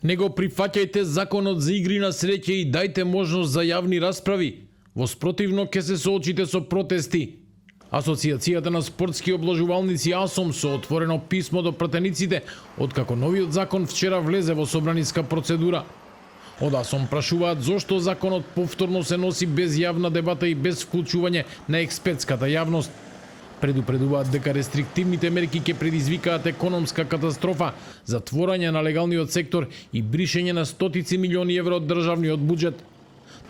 Не го прифаќајте законот за игри на среќа и дајте можност за јавни расправи. Во спротивно ќе се соочите со протести. Асоцијацијата на спортски обложувалници АСОМ со отворено писмо до пратениците откако новиот закон вчера влезе во собраниска процедура. Од АСОМ прашуваат зошто законот повторно се носи без јавна дебата и без вклучување на експертската јавност. Предупредуваат дека рестриктивните мерки ќе предизвикаат економска катастрофа, затворање на легалниот сектор и бришење на стотици милиони евро од државниот буџет.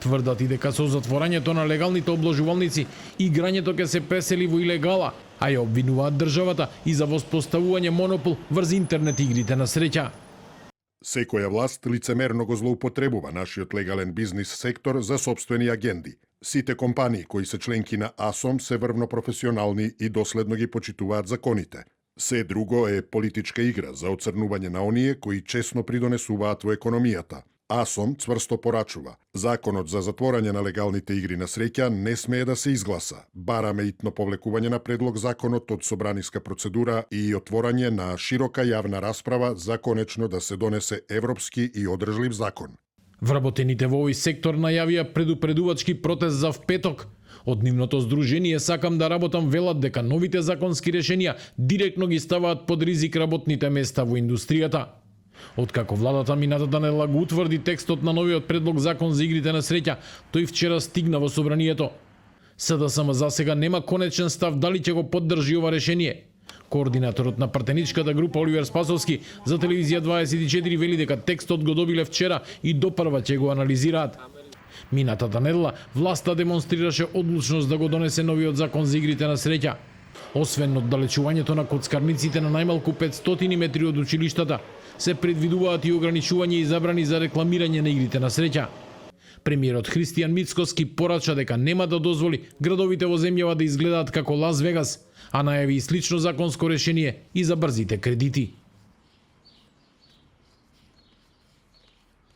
Тврдат и дека со затворањето на легалните обложувалници играњето ќе се пресели во илегала, а ја обвинуваат државата и за воспоставување монопол врз интернет игрите на среќа. Секоја власт лицемерно го злоупотребува нашиот легален бизнис сектор за сопствени агенди. Сите компании кои се членки на АСОМ се врвно професионални и доследно ги почитуваат законите. Се друго е политичка игра за оцрнување на оние кои чесно придонесуваат во економијата. АСОМ цврсто порачува. Законот за затворање на легалните игри на среќа не смее да се изгласа. Бараме итно повлекување на предлог законот од собраниска процедура и отворање на широка јавна расправа за конечно да се донесе европски и одржлив закон. Вработените во овој сектор најавија предупредувачки протест за впеток. Од нивното здружение Сакам да работам велат дека новите законски решенија директно ги ставаат под ризик работните места во индустријата. Откако владата минатата недела го утврди текстот на новиот предлог закон за игрите на среќа, тој вчера стигна во собранието. СДСМ за сега нема конечен став дали ќе го поддржи ова решение. Координаторот на партеничката група Оливер Спасовски за телевизија 24 вели дека текстот го добиле вчера и допрва ќе го анализираат. Минатата недела власта демонстрираше одлучност да го донесе новиот закон за игрите на среќа. Освен оддалечувањето на коцкарниците на најмалку 500 метри од училиштата, се предвидуваат и ограничување и забрани за рекламирање на игрите на среќа. Премиерот Христијан Мицкоски порача дека нема да дозволи градовите во земјава да изгледаат како Лас Вегас, а најави и слично законско решение и за брзите кредити.